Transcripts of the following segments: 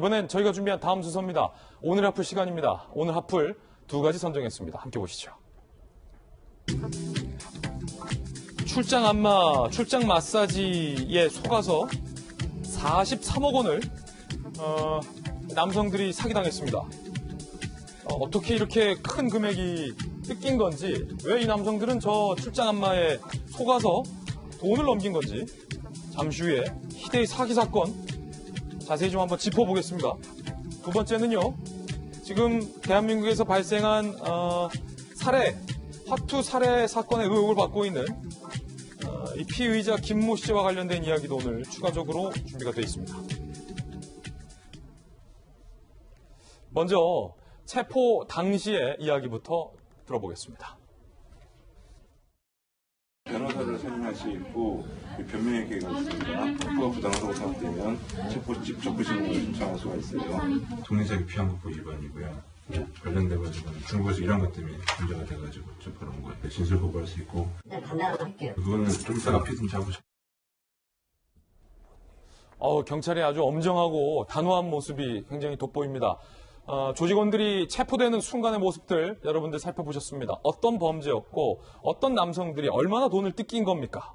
이번엔 저희가 준비한 다음 순서입니다. 오늘 핫플 시간입니다. 오늘 핫플 두 가지 선정했습니다. 함께 보시죠. 출장 안마, 출장 마사지에 속아서 43억 원을 남성들이 사기당했습니다. 어떻게 이렇게 큰 금액이 뜯긴 건지, 왜 이 남성들은 저 출장 안마에 속아서 돈을 넘긴 건지, 잠시 후에 희대의 사기 사건 자세히 좀 한번 짚어보겠습니다. 두 번째는요, 지금 대한민국에서 발생한 화투 살해 사건의 의혹을 받고 있는 이 피의자 김모 씨와 관련된 이야기도 오늘 추가적으로 준비가 되어 있습니다. 먼저 체포 당시의 이야기부터 들어보겠습니다. 변호사를 선임할 수 있고 변명의 기회가 있습니다. 그가 부당하다고 생각되면 체포집 적부심을 신청할 수가 있어요. 독립자기 피한국법 위반이고요. 관련돼가지고 중국에서 일한 것 때문에 문제가 돼가지고 체포를 한 거예요. 진술 보고할 수 있고. 네, 감사할게요. 그거는 좀 이따가 피 좀 잡으셔. 경찰의 아주 엄정하고 단호한 모습이 굉장히 돋보입니다. 조직원들이 체포되는 순간의 모습들 여러분들 살펴보셨습니다. 어떤 범죄였고 어떤 남성들이 얼마나 돈을 뜯긴 겁니까?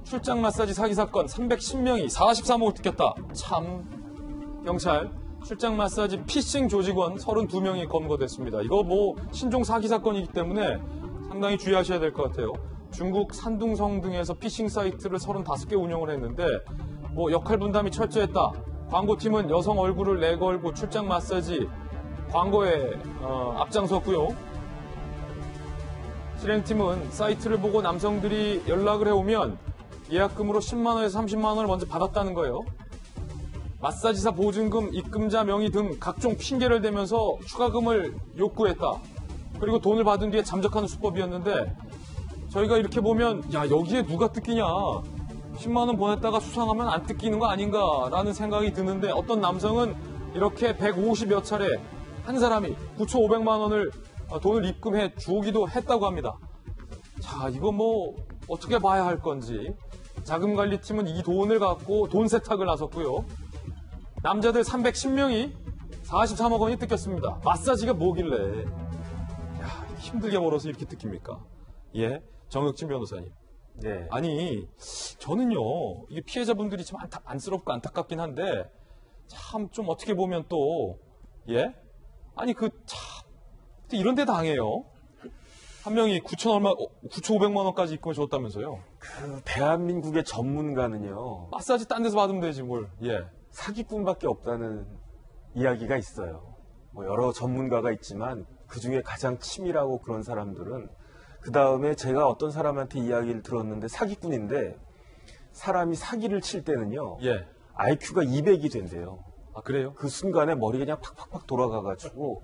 출장 마사지 사기 사건 310명이 43억을 뜯겼다. 참, 경찰 출장 마사지 피싱 조직원 32명이 검거됐습니다. 이거 신종 사기 사건이기 때문에 상당히 주의하셔야 될 것 같아요. 중국 산둥성 등에서 피싱 사이트를 35개 운영을 했는데 역할 분담이 철저했다. 광고팀은 여성 얼굴을 내걸고 출장 마사지 광고에 앞장섰고요. 실행팀은 사이트를 보고 남성들이 연락을 해오면 예약금으로 10만 원에서 30만 원을 먼저 받았다는 거예요. 마사지사 보증금, 입금자 명의 등 각종 핑계를 대면서 추가금을 요구했다. 그리고 돈을 받은 뒤에 잠적하는 수법이었는데 저희가 이렇게 보면 여기에 누가 뜯기냐. 10만 원 보냈다가 수상하면 안 뜯기는 거 아닌가라는 생각이 드는데 어떤 남성은 이렇게 150여 차례 한 사람이 9,500만 원을 돈을 입금해 주기도 했다고 합니다. 자, 이거 어떻게 봐야 할 건지. 자금관리팀은 이 돈을 갖고 돈 세탁을 나섰고요. 남자들 310명이 43억 원이 뜯겼습니다. 마사지가 뭐길래 힘들게 벌어서 이렇게 뜯깁니까? 예, 정혁진 변호사님. 네. 아니, 저는요, 이게 피해자분들이 참 안쓰럽고 안타깝긴 한데, 참 좀 어떻게 보면 또, 아니, 이런 데 당해요. 한 명이 9,500만 원까지 입금을 줬다면서요. 대한민국의 전문가는요, 마사지 딴 데서 받으면 되지, 뭘. 사기꾼밖에 없다는 이야기가 있어요. 여러 전문가가 있지만, 그 중에 가장 치밀하고 그런 사람들은 그 다음에 제가 어떤 사람한테 이야기를 들었는데 사기꾼인데 사람이 사기를 칠 때는요. IQ가 200이 된대요. 아, 그래요? 그 순간에 머리가 그냥 팍팍팍 돌아가가지고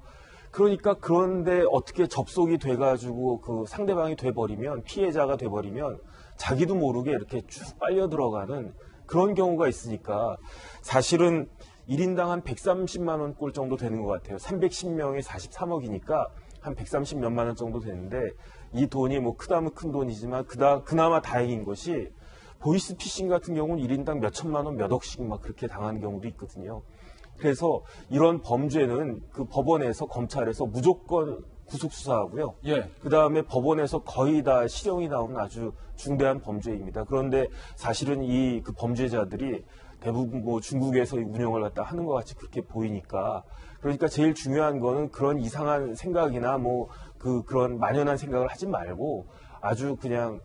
그러니까 그런데 어떻게 접속이 돼가지고 그 상대방이 돼버리면 피해자가 돼버리면 자기도 모르게 이렇게 쭉 빨려 들어가는 그런 경우가 있으니까 사실은 1인당 한 130만 원 꼴 정도 되는 것 같아요. 310명에 43억이니까 한 130 몇만 원 정도 되는데 이 돈이 크다면 큰 돈이지만 그나마 다행인 것이 보이스피싱 같은 경우는 1인당 몇 천만 원, 몇 억씩 막 그렇게 당하는 경우도 있거든요. 그래서 이런 범죄는 그 법원에서 검찰에서 무조건 구속수사하고요. 그 다음에 법원에서 거의 다 실형이 나오는 아주 중대한 범죄입니다. 그런데 사실은 그 범죄자들이 대부분 중국에서 운영을 갖다 하는 것 같이 그렇게 보이니까 그러니까 제일 중요한 거는 그런 이상한 생각이나 그런 만연한 생각을 하지 말고 아주 그냥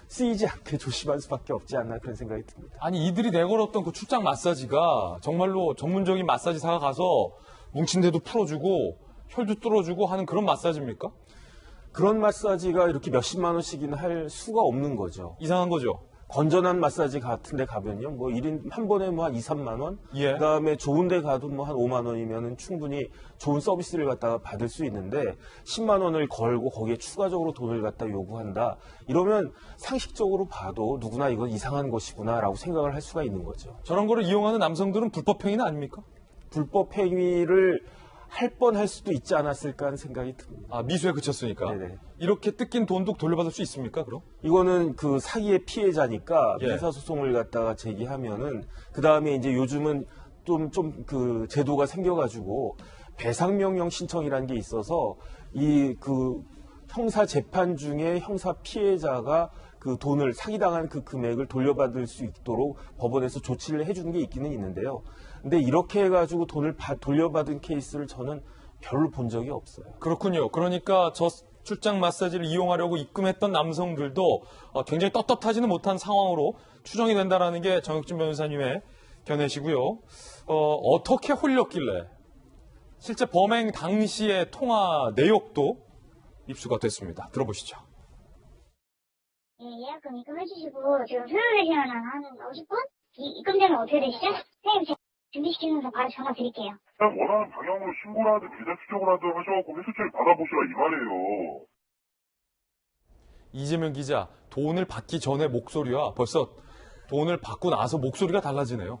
쓰이지 않게 조심할 수밖에 없지 않나 그런 생각이 듭니다. 아니, 이들이 내걸었던 그 출장 마사지가 정말로 전문적인 마사지사가 가서 뭉친 데도 풀어주고 혈도 뚫어주고 하는 그런 마사지입니까? 그런 마사지가 이렇게 몇십만 원씩이나 할 수가 없는 거죠. 이상한 거죠. 건전한 마사지 같은 데 가면요. 1인 한 번에 한 2, 3만 원? 그다음에 좋은 데 가도 한 5만 원이면 충분히 좋은 서비스를 갖다가 받을 수 있는데 10만 원을 걸고 거기에 추가적으로 돈을 갖다 요구한다. 이러면 상식적으로 봐도 누구나 이건 이상한 것이구나라고 생각을 할 수가 있는 거죠. 저런 거를 이용하는 남성들은 불법 행위는 아닙니까? 불법 행위를 할 뻔할 수도 있지 않았을까 하는 생각이 듭니다. 아, 미수에 그쳤으니까. 네네. 이렇게 뜯긴 돈도 돌려받을 수 있습니까, 그럼? 이거는 그 사기의 피해자니까 예. 민사소송을 갖다가 제기하면은 그 다음에 이제 요즘은 좀 그 제도가 생겨가지고 배상명령 신청이라는 게 있어서 이 그 형사 재판 중에 형사 피해자가 그 돈을 사기당한 그 금액을 돌려받을 수 있도록 법원에서 조치를 해주는 게 있기는 있는데요. 근데 이렇게 해가지고 돈을 돌려받은 케이스를 저는 별로 본 적이 없어요. 그렇군요. 그러니까 저 출장 마사지를 이용하려고 입금했던 남성들도 굉장히 떳떳하지는 못한 상황으로 추정이 된다는 게 정혁진 변호사님의 견해시고요. 어떻게 홀렸길래 실제 범행 당시의 통화 내역도 입수가 됐습니다. 들어보시죠. 예, 예약금 입금해주시고 지금 수요일에 시간은 한 50분? 입금되면 어떻게 되시죠? 선생님 제가 준비시키면서 바로 전화 드릴게요. 그냥 원하는 방향으로 신고를 하든 계좌 추적을 하든 하셔갖고 회수 처리 받아보시라 이 말이에요. 이재명 기자, 돈을 받기 전에 목소리와 벌써 돈을 받고 나서 목소리가 달라지네요.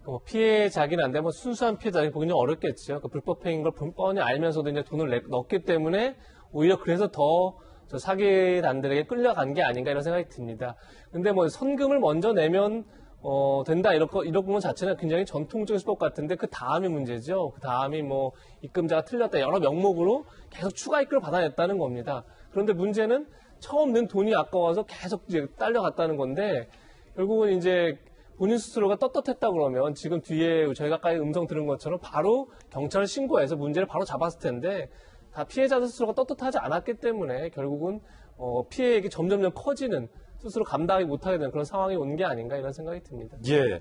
뭐 피해자긴 한데 뭐 순수한 피해자긴 보기는 어렵겠죠. 그 불법행위인 걸 뻔히 알면서도 이제 돈을 넣었기 때문에 오히려 그래서 더 저 사기단들에게 끌려간 게 아닌가 이런 생각이 듭니다. 근데 뭐 선금을 먼저 내면 된다 이런 것 자체는 굉장히 전통적인 수법 같은데 그 다음이 문제죠. 그 다음이 뭐 입금자가 틀렸다 여러 명목으로 계속 추가 입금을 받아냈다는 겁니다. 그런데 문제는 처음 낸 돈이 아까워서 계속 이제 딸려갔다는 건데 결국은 이제 본인 스스로가 떳떳했다 그러면 지금 뒤에 저희가 아까 음성 들은 것처럼 바로 경찰을 신고해서 문제를 바로 잡았을 텐데 다 피해자 스스로가 떳떳하지 않았기 때문에 결국은 피해액이 점점점 커지는 스스로 감당하지 못하게 되는 그런 상황이 온 게 아닌가 이런 생각이 듭니다. 예.